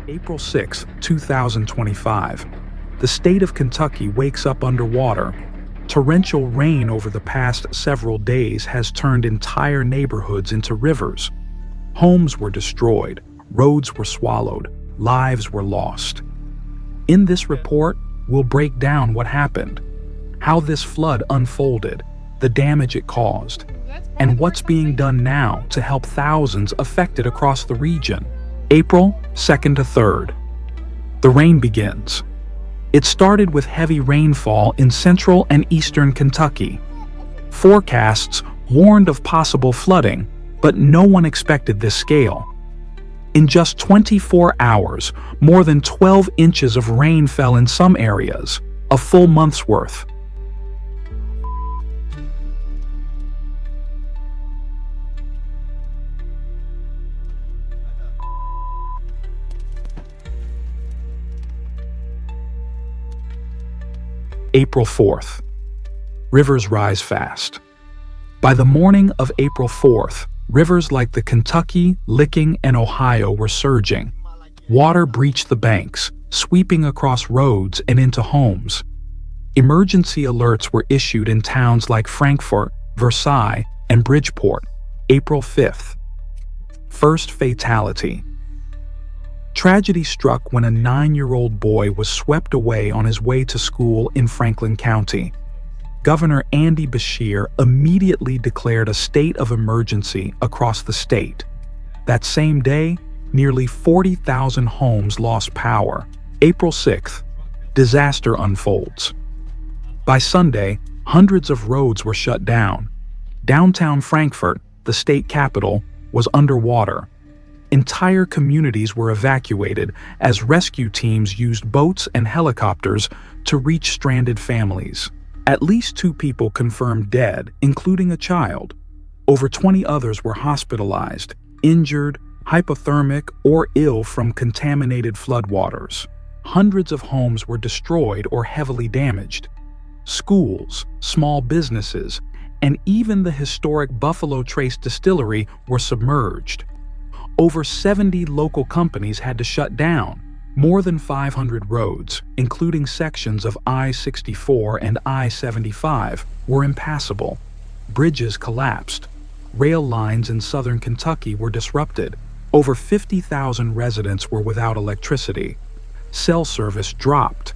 April 6, 2025. The state of Kentucky wakes up underwater. Torrential rain over the past several days has turned entire neighborhoods into rivers. Homes were destroyed, roads were swallowed, lives were lost. In this report, we'll break down what happened, how this flood unfolded, the damage it caused, and what's being done now to help thousands affected across the region. April 2nd to 3rd. The rain begins. It started with heavy rainfall in central and eastern Kentucky. Forecasts warned of possible flooding, but no one expected this scale. In just 24 hours, more than 12 inches of rain fell in some areas, a full month's worth. April 4th. Rivers rise fast. By the morning of April 4th, rivers like the Kentucky, Licking, and Ohio were surging. Water breached the banks, sweeping across roads and into homes. Emergency alerts were issued in towns like Frankfort, Versailles, and Bridgeport. April 5th. First fatality. Tragedy struck when a 9-year-old boy was swept away on his way to school in Franklin County. Governor Andy Beshear immediately declared a state of emergency across the state. That same day, nearly 40,000 homes lost power. April 6th, disaster unfolds. By Sunday, hundreds of roads were shut down. Downtown Frankfort, the state capital, was underwater. Entire communities were evacuated as rescue teams used boats and helicopters to reach stranded families. At least 2 people confirmed dead, including a child. Over 20 others were hospitalized, injured, hypothermic, or ill from contaminated floodwaters. Hundreds of homes were destroyed or heavily damaged. Schools, small businesses, and even the historic Buffalo Trace distillery were submerged. Over 70 local companies had to shut down. More than 500 roads, including sections of I-64 and I-75, were impassable. Bridges collapsed. Rail lines in southern Kentucky were disrupted. Over 50,000 residents were without electricity. Cell service dropped.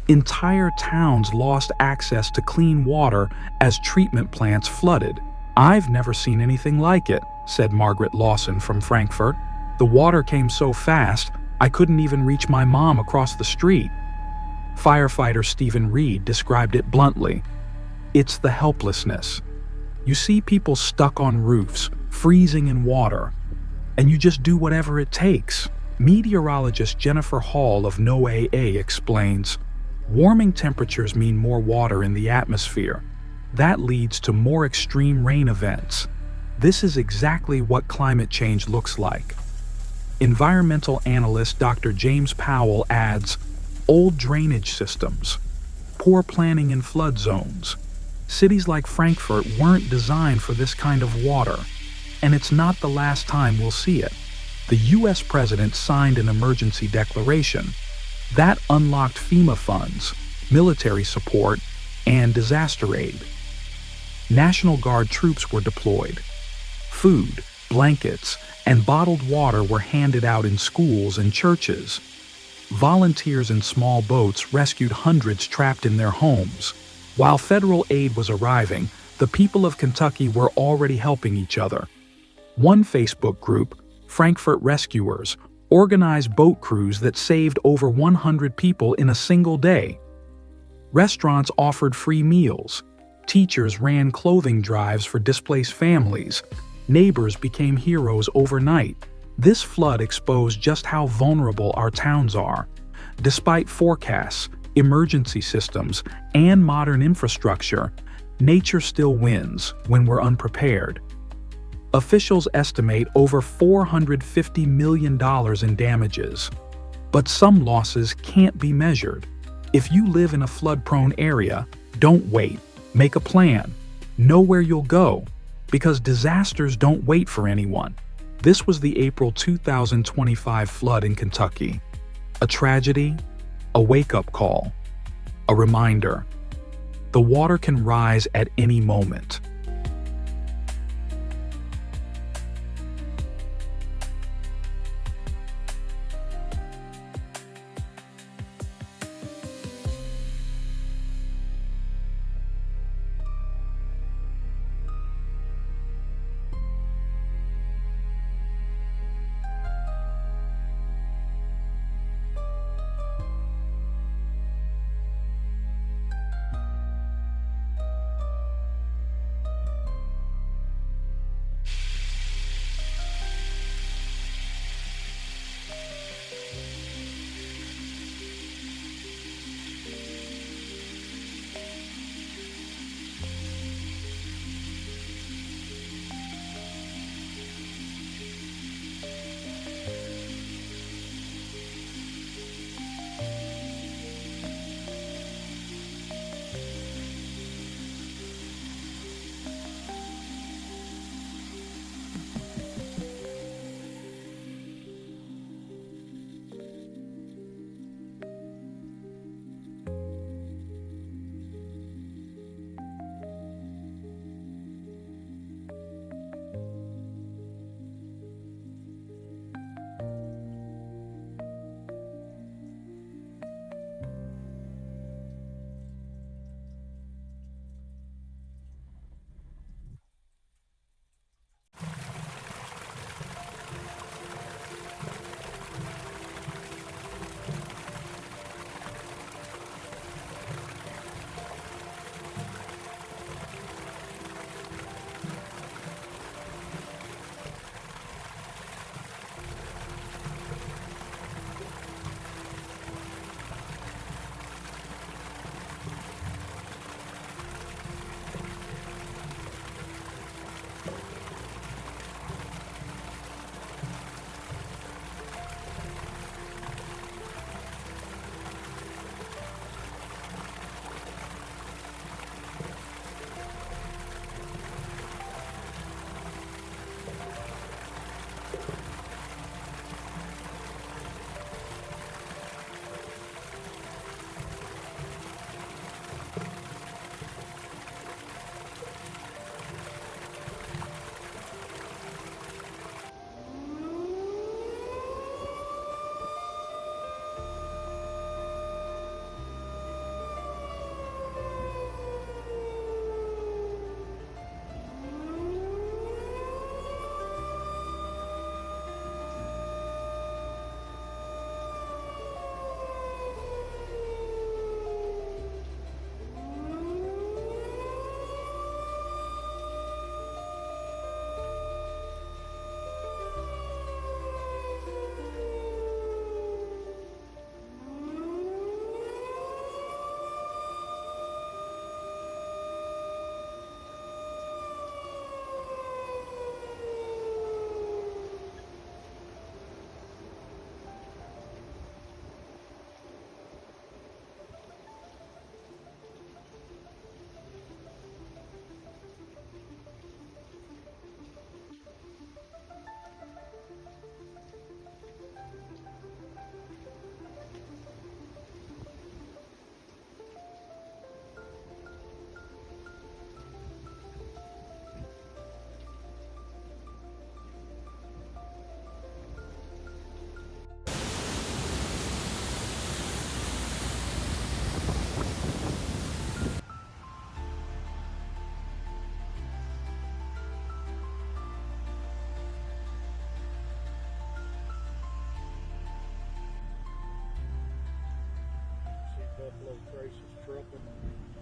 Entire towns lost access to clean water as treatment plants flooded. "I've never seen anything like it," said Margaret Lawson from Frankfort. "The water came so fast, I couldn't even reach my mom across the street." Firefighter Stephen Reed described it bluntly. "It's the helplessness. You see people stuck on roofs, freezing in water, and you just do whatever it takes." Meteorologist Jennifer Hall of NOAA explains, "Warming temperatures mean more water in the atmosphere. That leads to more extreme rain events. This is exactly what climate change looks like." Environmental analyst Dr. James Powell adds, "Old drainage systems, poor planning in flood zones. Cities like Frankfort weren't designed for this kind of water, and it's not the last time we'll see it." The U.S. president signed an emergency declaration. That unlocked FEMA funds, military support, and disaster aid. National Guard troops were deployed. Food, blankets, and bottled water were handed out in schools and churches. Volunteers in small boats rescued hundreds trapped in their homes. While federal aid was arriving, the people of Kentucky were already helping each other. One Facebook group, Frankfort Rescuers, organized boat crews that saved over 100 people in a single day. Restaurants offered free meals. Teachers ran clothing drives for displaced families. Neighbors became heroes overnight. This flood exposed just how vulnerable our towns are. Despite forecasts, emergency systems, and modern infrastructure, nature still wins when we're unprepared. Officials estimate over $450 million in damages. But some losses can't be measured. If you live in a flood-prone area, don't wait. Make a plan. Know where you'll go, because disasters don't wait for anyone. This was the April 2025 flood in Kentucky. A tragedy, a wake-up call, a reminder. The water can rise at any moment. Buffalo traces trucking.